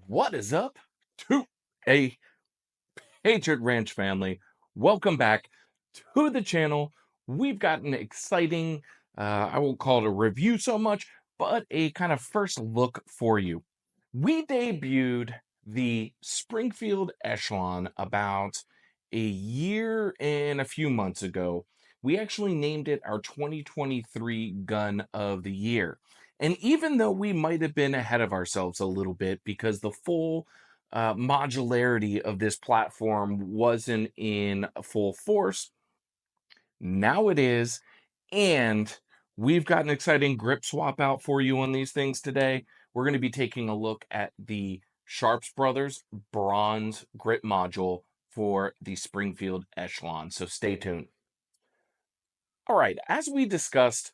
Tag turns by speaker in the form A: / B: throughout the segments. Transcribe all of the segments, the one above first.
A: What is up to a Patriot Ranch family? Welcome back to the channel. We've got an exciting, I won't call it a review so much, but a kind of first look for you. We debuted the Springfield Echelon about a year and a few months ago. We actually named it our 2023 Gun of the Year. And even though we might have been ahead of ourselves a little bit because the full modularity of this platform wasn't in full force, now it is. And we've got an exciting grip swap out for you on these things today. We're going to be taking a look at the Sharps Brothers bronze grip module for the Springfield Echelon. So stay tuned. All right, as we discussed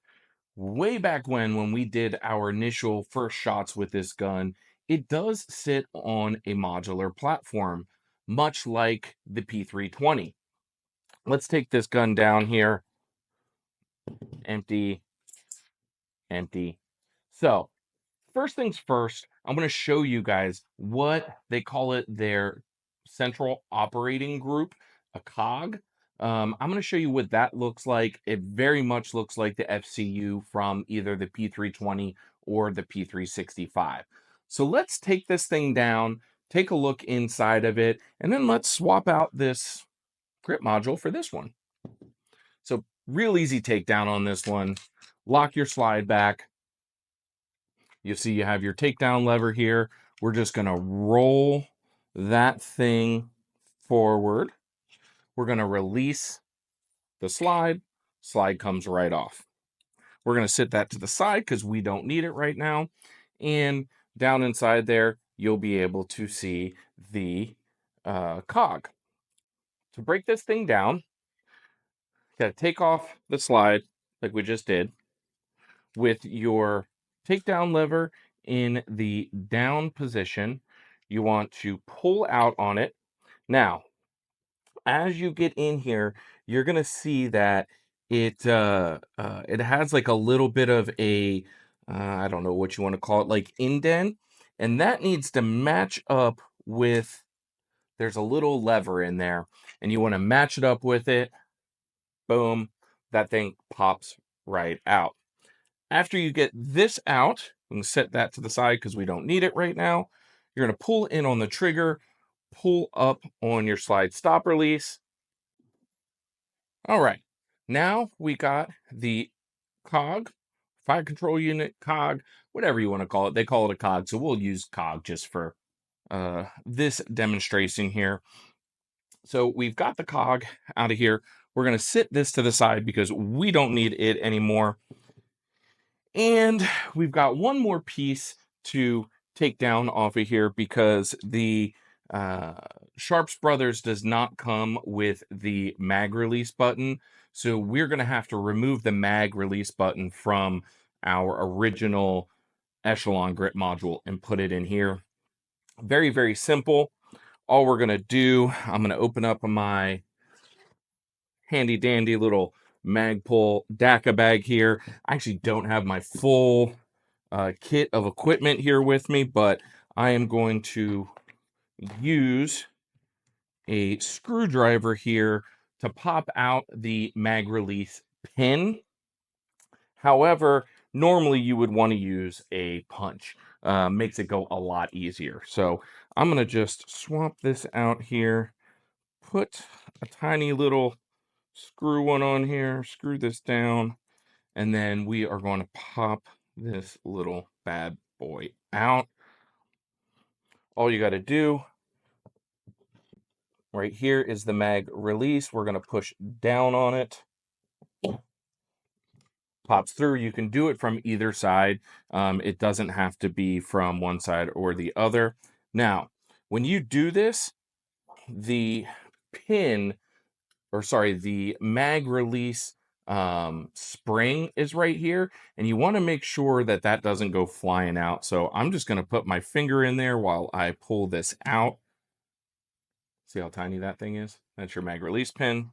A: way back when we did our initial first shots with this gun, it does sit on a modular platform, much like the P320. Let's take this gun down here. Empty, empty. So first things first, I'm going to show you guys what they call it, their central operating group, a cog. I'm going to show you what that looks like. It very much looks like the FCU from either the P320 or the P365. So let's take this thing down, take a look inside of it, and then let's swap out this grip module for this one. So real easy takedown on this one. Lock your slide back. You see you have your takedown lever here. We're just going to roll that thing forward. We're going to release the slide. Slide comes right off. We're going to sit that to the side because we don't need it right now. And down inside there, you'll be able to see the cog. To break this thing down, you got to take off the slide like we just did with your takedown lever in the down position. You want to pull out on it. Now, as you get in here, you're gonna see that it has like a little bit of a I don't know what you want to call it, like indent, and that needs to match up with. There's a little lever in there, and you want to match it up with it. Boom, that thing pops right out. After you get this out, we can set that to the side because we don't need it right now. You're going to pull in on the trigger, pull up on your slide stop release. All right, now we got the cog, fire control unit, cog, whatever you want to call it. They call it a cog, so we'll use cog just for this demonstration here. So we've got the cog out of here. We're going to sit this to the side because we don't need it anymore. And we've got one more piece to take down off of here because the Sharps Brothers does not come with the mag release button. So we're going to have to remove the mag release button from our original Echelon grip module and put it in here. Very, very simple. All we're going to do, I'm going to open up my handy dandy little Magpul DACA bag here. I actually don't have my full kit of equipment here with me, but I am going to use a screwdriver here to pop out the mag release pin. However, normally you would want to use a punch. Makes it go a lot easier. So I'm going to just swap this out here, put a tiny little screw one on here, screw this down, and then we are going to pop this little bad boy out. All you got to do, Right here is the mag release. We're going to push down on it. Pops through. You can do it from either side. It doesn't have to be from one side or the other. Now, when you do this, the pin, or sorry, the mag release spring is right here, and you want to make sure that that doesn't go flying out. So I'm just going to put my finger in there while I pull this out. See how tiny that thing is? That's your mag release pin.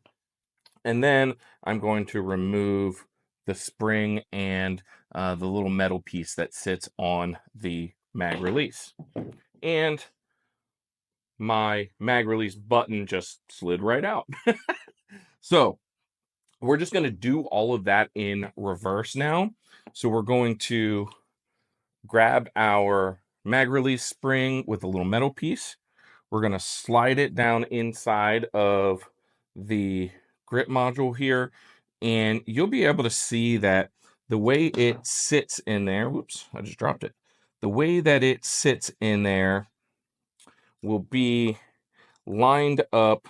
A: And then I'm going to remove the spring and the little metal piece that sits on the mag release. And my mag release button just slid right out. So we're just going to do all of that in reverse now. So we're going to grab our mag release spring with a little metal piece. We're going to slide it down inside of the grip module here, and you'll be able to see that the way it sits in there, whoops, I just dropped it. The way that it sits in there will be lined up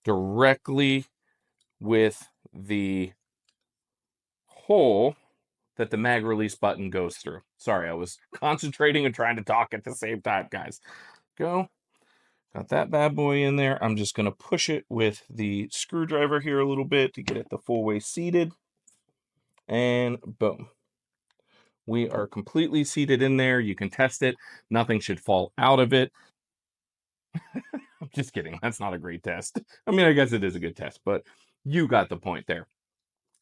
A: directly with the hole that the mag release button goes through. Sorry, I was concentrating and trying to talk at the same time, guys. Go. Got that bad boy in there. I'm just going to push it with the screwdriver here a little bit to get it the full way seated. And boom. We are completely seated in there. You can test it. Nothing should fall out of it. I'm just kidding. That's not a great test. I mean, I guess it is a good test, but you got the point there.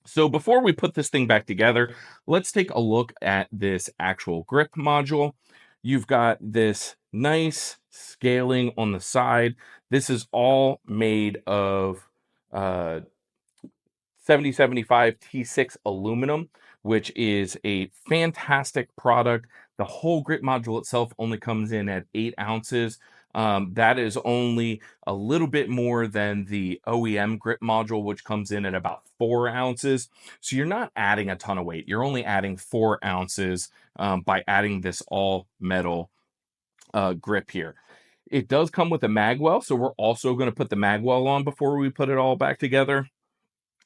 A: So before we put this thing back together, let's take a look at this actual grip module. You've got this nice scaling on the side. This is all made of 7075 T6 aluminum, which is a fantastic product. The whole grip module itself only comes in at 8 ounces. That is only a little bit more than the OEM grip module, which comes in at about 4 ounces. So you're not adding a ton of weight. You're only adding 4 ounces by adding this all metal grip here. It does come with a magwell, so we're also going to put the magwell on before we put it all back together.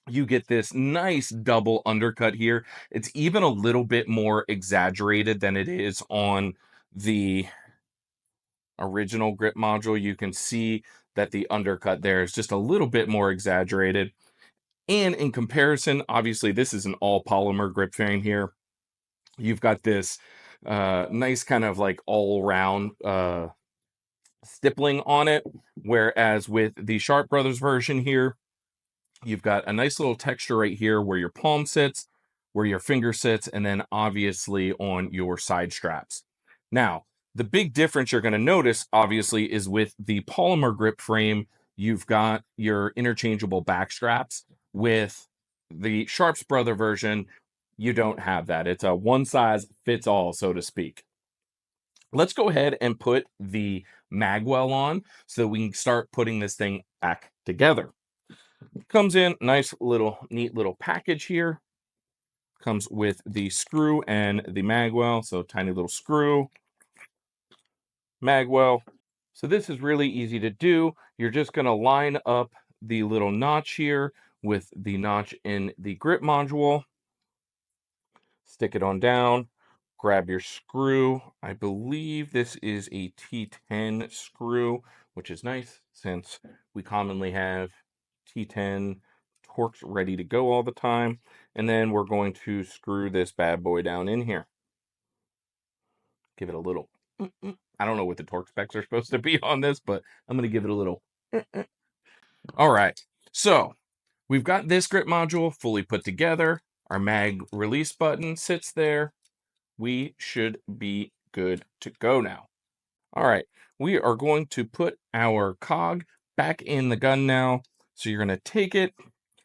A: You get this nice double undercut here. It's even a little bit more exaggerated than it is on the original grip module. You can see that the undercut there is just a little bit more exaggerated. And in comparison, obviously, this is an all polymer grip frame here. You've got this nice kind of like all around stippling on it. Whereas with the Sharp Brothers version here, you've got a nice little texture right here where your palm sits, where your finger sits, and then obviously on your side straps. Now, the big difference you're going to notice, obviously, is with the polymer grip frame, you've got your interchangeable back straps. With the Sharps Brother version, you don't have that. It's a one size fits all, so to speak. Let's go ahead and put the magwell on so we can start putting this thing back together. Comes in nice little neat little package here. Comes with the screw and the magwell. So tiny little screw, magwell. So this is really easy to do. You're just going to line up the little notch here with the notch in the grip module. Stick it on down. Grab your screw. I believe this is a T10 screw, which is nice since we commonly have T10 Torx ready to go all the time. And then we're going to screw this bad boy down in here. Give it a little. I don't know what the torque specs are supposed to be on this, but I'm going to give it a little. All right. So we've got this grip module fully put together. Our mag release button sits there. We should be good to go now. All right. We are going to put our cog back in the gun now. So you're going to take it,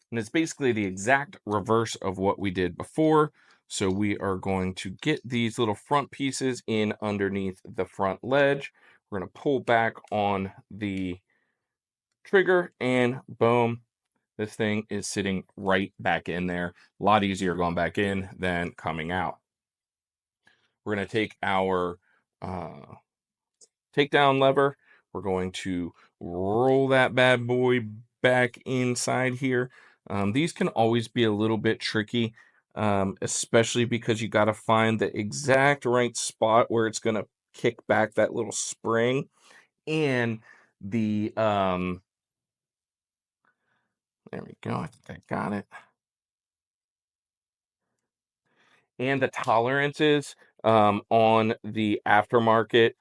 A: and it's basically the exact reverse of what we did before. So we are going to get these little front pieces in underneath the front ledge. We're going to pull back on the trigger, and boom, this thing is sitting right back in there. A lot easier going back in than coming out. We're going to take our takedown lever. We're going to roll that bad boy back inside here. These can always be a little bit tricky, especially because you got to find the exact right spot where it's going to kick back that little spring. And the, there we go, I think I got it. And the tolerances on the aftermarket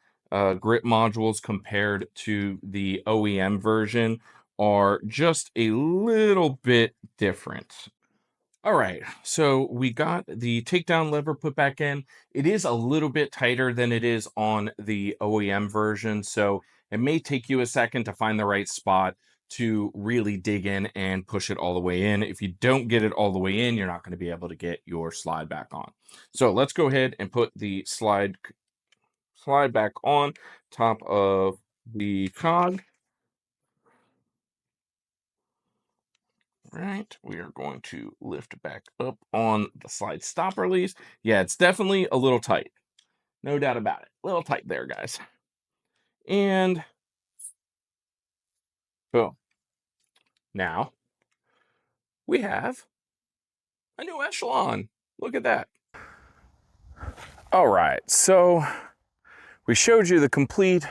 A: grip modules compared to the OEM version are just a little bit different. All right, so we got the takedown lever put back in. It is a little bit tighter than it is on the OEM version, so it may take you a second to find the right spot to really dig in and push it all the way in. If you don't get it all the way in, you're not going to be able to get your slide back on. So let's go ahead and put the slide back on top of the cog. Right, we are going to lift back up on the slide stop release. Yeah, it's definitely a little tight. No doubt about it. A little tight there, guys. And boom. Now we have a new Echelon. Look at that. All right, so we showed you the complete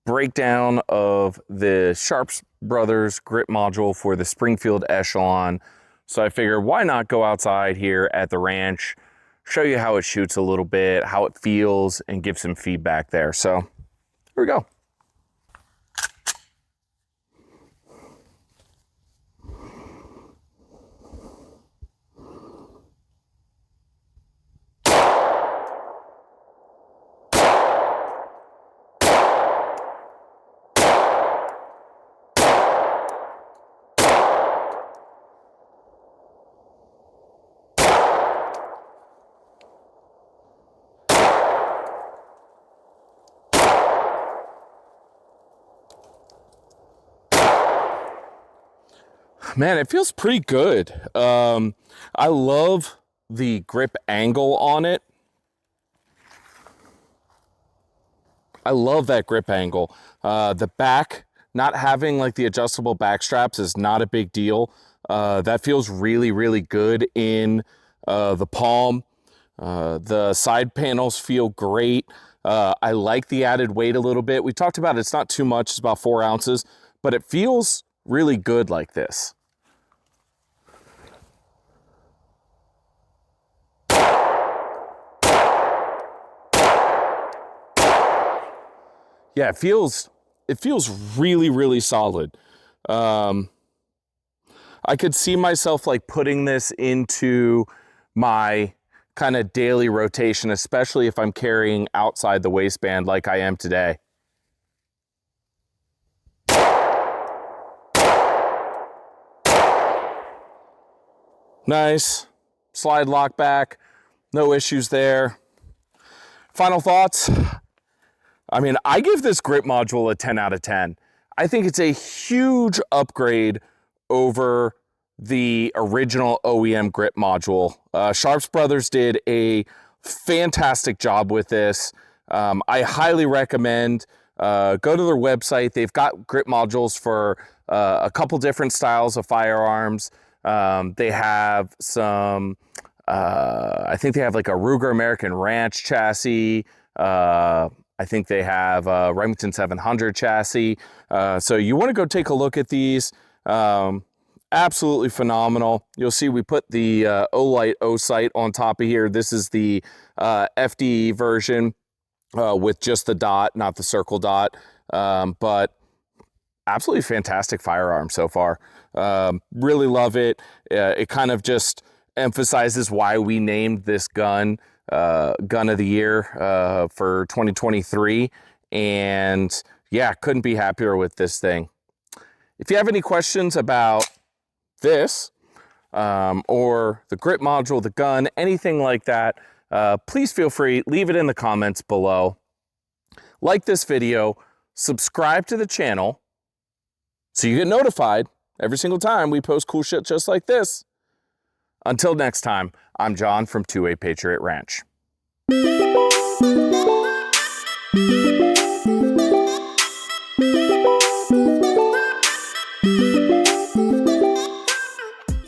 A: breakdown of the Sharps Brothers grip module for the Springfield Echelon. So I figured, why not go outside here at the ranch, show you how it shoots a little bit, how it feels, and give some feedback there. So here we go. Man, it feels pretty good. I love the grip angle on it. I love that grip angle. The back, not having like the adjustable back straps is not a big deal. That feels really, really good in the palm. The side panels feel great. I like the added weight a little bit. We talked about it's not too much, it's about 4 ounces, but it feels really good like this. Yeah, it feels really, really solid. I could see myself like putting this into my kind of daily rotation, especially if I'm carrying outside the waistband like I am today. Nice. Slide lock back. No issues there. Final thoughts? I mean, I give this grip module a 10 out of 10. I think it's a huge upgrade over the original OEM grip module. Sharps Brothers did a fantastic job with this. I highly recommend go to their website. They've got grip modules for a couple different styles of firearms. They have some, I think they have like a Ruger American Ranch chassis. I think they have a Remington 700 chassis. So you want to go take a look at these. Absolutely phenomenal. You'll see we put the Olight O-sight on top of here. This is the FDE version with just the dot, not the circle dot. But absolutely fantastic firearm so far. Really love it. It kind of just emphasizes why we named this gun gun of the year for 2023. And yeah, couldn't be happier with this thing. If you have any questions about this or the grip module, the gun, anything like that, please feel free, leave it in the comments below. Like this video, subscribe to the channel so you get notified every single time we post cool shit just like this. Until next time, I'm John from 2A Patriot Ranch.